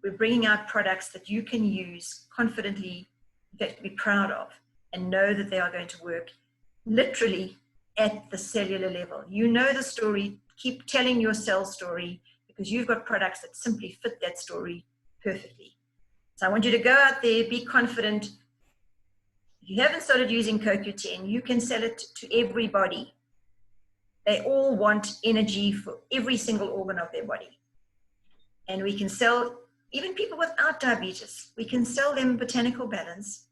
We're bringing out products that you can use confidently, in fact, be proud of, and know that they are going to work literally at the cellular level. You know the story, keep telling your cell story, because you've got products that simply fit that story perfectly. So I want you to go out there, be confident. If you haven't started using C0Q10, you can sell it to everybody. They all want energy for every single organ of their body. And we can sell, even people without diabetes, we can sell them botanical balance,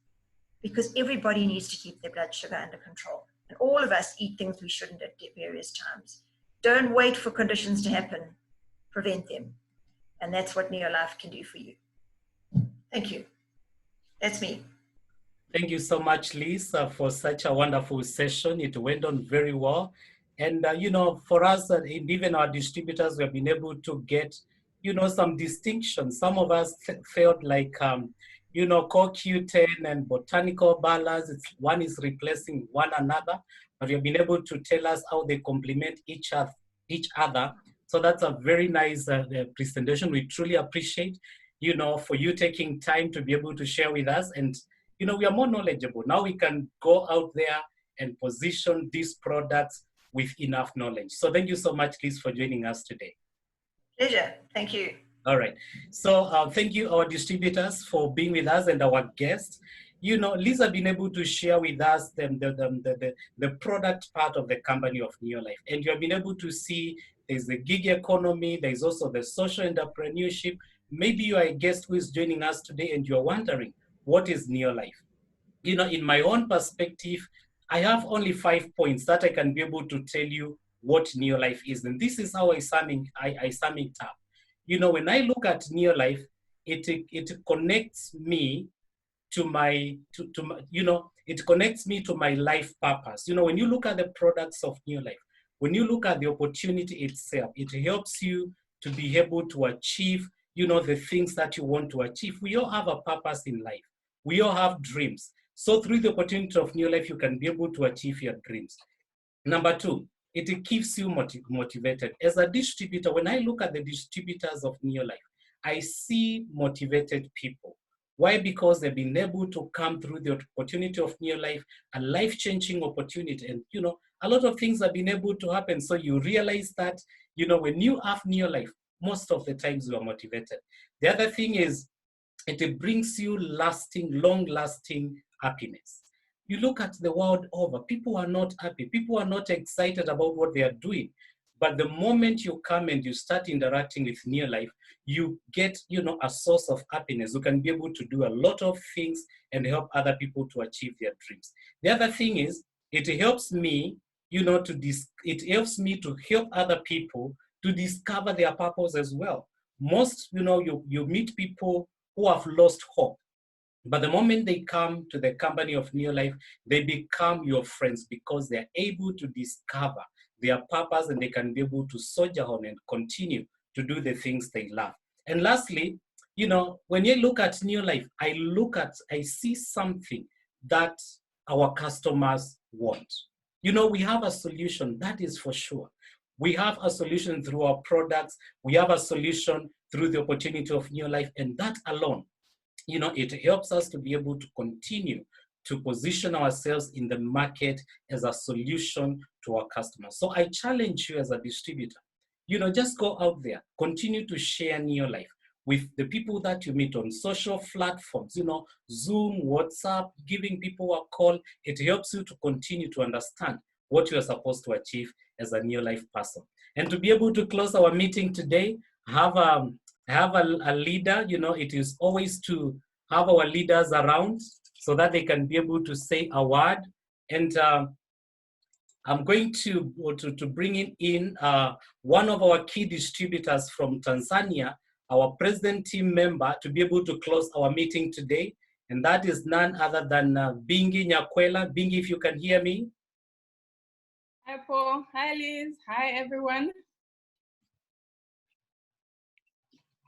because everybody needs to keep their blood sugar under control. And all of us eat things we shouldn't at various times. Don't wait for conditions to happen. Prevent them. And that's what NeoLife can do for you. Thank you. That's me. Thank you so much, Lisa, for such a wonderful session. It went on very well. And, for us, and even our distributors, we have been able to get, some distinctions. Some of us felt like, C0Q10 and Botanical balance, one is replacing one another, but you've been able to tell us how they complement each other. So that's a very nice presentation. We truly appreciate, for you taking time to be able to share with us. And, we are more knowledgeable. Now we can go out there and position these products with enough knowledge. So thank you so much, Liz, for joining us today. Pleasure. Thank you. All right. So thank you, our distributors, for being with us, and our guests. Liz has been able to share with us the product part of the company of NeoLife. And you have been able to see there's the gig economy, there's also the social entrepreneurship. Maybe you are a guest who is joining us today and you're wondering, what is NeoLife? In my own perspective, I have only 5 points that I can be able to tell you what NeoLife is. And this is how I sum it up. You know, when I look at NeoLife, it connects me to my, you know, it connects me to my life purpose. You know, when you look at the products of NeoLife, when you look at the opportunity itself, it helps you to be able to achieve, you know, the things that you want to achieve. We all have a purpose in life. We all have dreams. So through the opportunity of NeoLife, you can be able to achieve your dreams. Number two, it keeps you motivated. As a distributor, when I look at the distributors of NeoLife, I see motivated people. Why? Because they've been able to come through the opportunity of NeoLife, a life-changing opportunity. And, you know, a lot of things have been able to happen. So you realize that, you know, when you have NeoLife, most of the times you are motivated. The other thing is, it brings you lasting, long-lasting happiness. You look at the world over, people are not happy. People are not excited about what they are doing. But the moment you come and you start interacting with NeoLife, you get, you know, a source of happiness. You can be able to do a lot of things and help other people to achieve their dreams. The other thing is, it helps me, you know, it helps me to help other people to discover their purpose as well. Most, you know, you meet people who have lost hope. But the moment they come to the company of NeoLife, they become your friends because they're able to discover their purpose and they can be able to soldier on and continue to do the things they love. And lastly, you know, when you look at NeoLife, I see something that our customers want. You know, we have a solution, that is for sure. We have a solution through our products. We have a solution through the opportunity of NeoLife, and that alone, you know, it helps us to be able to continue to position ourselves in the market as a solution to our customers. So I challenge you as a distributor, you know, just go out there, continue to share NeoLife with the people that you meet on social platforms, you know, Zoom, WhatsApp, giving people a call. It helps you to continue to understand what you are supposed to achieve as a NeoLife person. And to be able to close our meeting today, have a leader. You know, it is always to have our leaders around so that they can be able to say a word. And I'm going to bring in one of our key distributors from Tanzania, our president team member, to be able to close our meeting today. And that is none other than Bingi Nyakwela. Bingi, if you can hear me. Hi, Paul. Hi, Liz. Hi, everyone.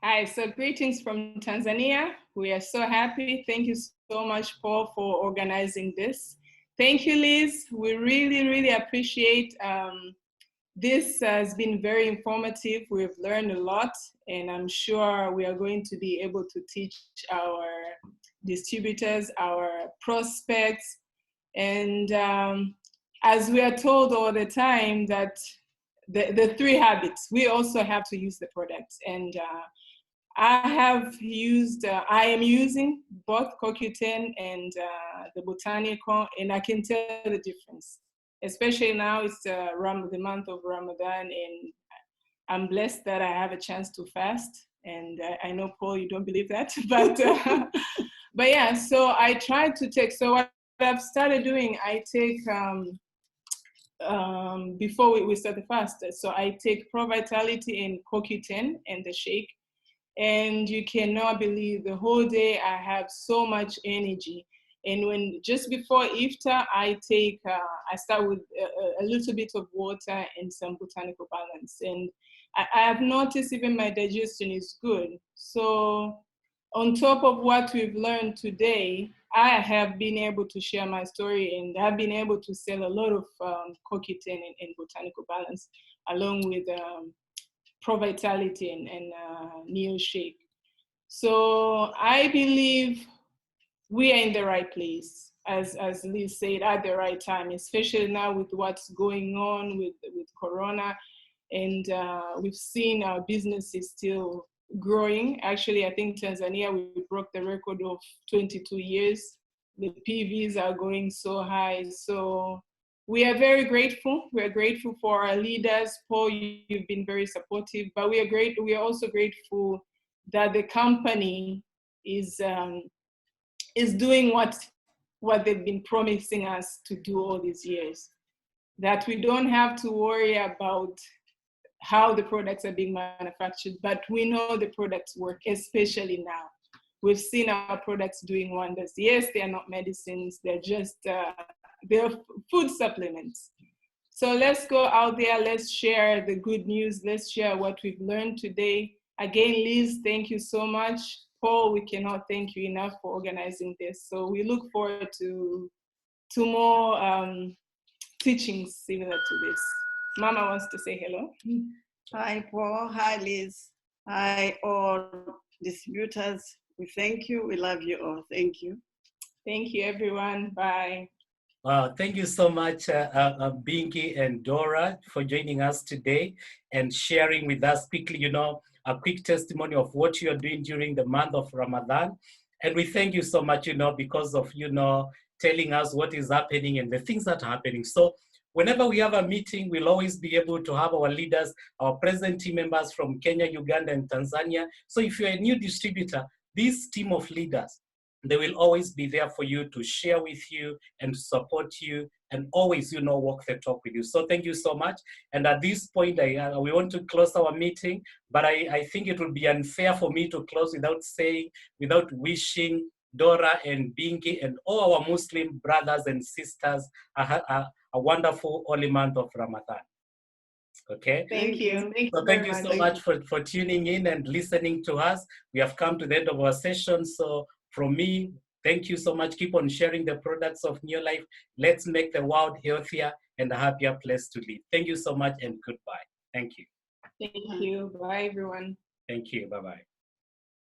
Hi, so greetings from Tanzania. We are so happy. Thank you so much, Paul, for organizing this. Thank you, Liz. We really, really appreciate this has been very informative. We've learned a lot, and I'm sure we are going to be able to teach our distributors, our prospects, and as we are told all the time that the three habits, we also have to use the products. And I am using both C0Q10 and the Botanical, and I can tell the difference. Especially now it's the month of Ramadan, and I'm blessed that I have a chance to fast. And I know, Paul, you don't believe that, but yeah, so I try to take, so what I've started doing, I take, before we start the fast, so I take Pro Vitality and C0Q10 and the shake. And you cannot believe the whole day I have so much energy. And when just before iftar, I start with a little bit of water and some botanical balance. And I have noticed even my digestion is good. So on top of what we've learned today, I have been able to share my story, and I've been able to sell a lot of C0Q10 and botanical balance along with Pro Vitality and Neo Shake. So I believe we are in the right place, as Liz said, at the right time, especially now with what's going on with Corona. And we've seen our business is still growing. Actually, I think Tanzania, we broke the record of 22 years. The PVs are going so high. So we are very grateful. We are grateful for our leaders. Paul, you've been very supportive, but we are also grateful that the company is doing what what they've been promising us to do all these years. That we don't have to worry about how the products are being manufactured, but we know the products work, especially now. We've seen our products doing wonders. Yes, they are not medicines, they're just, they're food supplements. So let's go out there, let's share the good news, let's share what we've learned today. Again, Liz, thank you so much. Paul, we cannot thank you enough for organizing this. So we look forward to more teachings similar to this. Mama wants to say hello. Hi, Paul. Hi, Liz. Hi, all distributors. We thank you. We love you all. Thank you. Thank you, everyone. Bye. Thank you so much, Binky and Dora, for joining us today and sharing with us quickly, a quick testimony of what you are doing during the month of Ramadan. And we thank you so much, because of, telling us what is happening and the things that are happening. So whenever we have a meeting, we'll always be able to have our leaders, our present team members from Kenya, Uganda, and Tanzania. So if you're a new distributor, this team of leaders, they will always be there for you to share with you and support you and always, walk the talk with you. So thank you so much. And at this point, we want to close our meeting, but I think it would be unfair for me to close without wishing Dora and Binky and all our Muslim brothers and sisters a wonderful holy month of Ramadan. Okay. Thank you. Thank you so much for tuning in and listening to us. We have come to the end of our session. So from me, thank you so much. Keep on sharing the products of NeoLife. Let's make the world healthier and a happier place to live. Thank you so much and goodbye. Thank you. Thank you. Bye, everyone. Thank you. Bye-bye.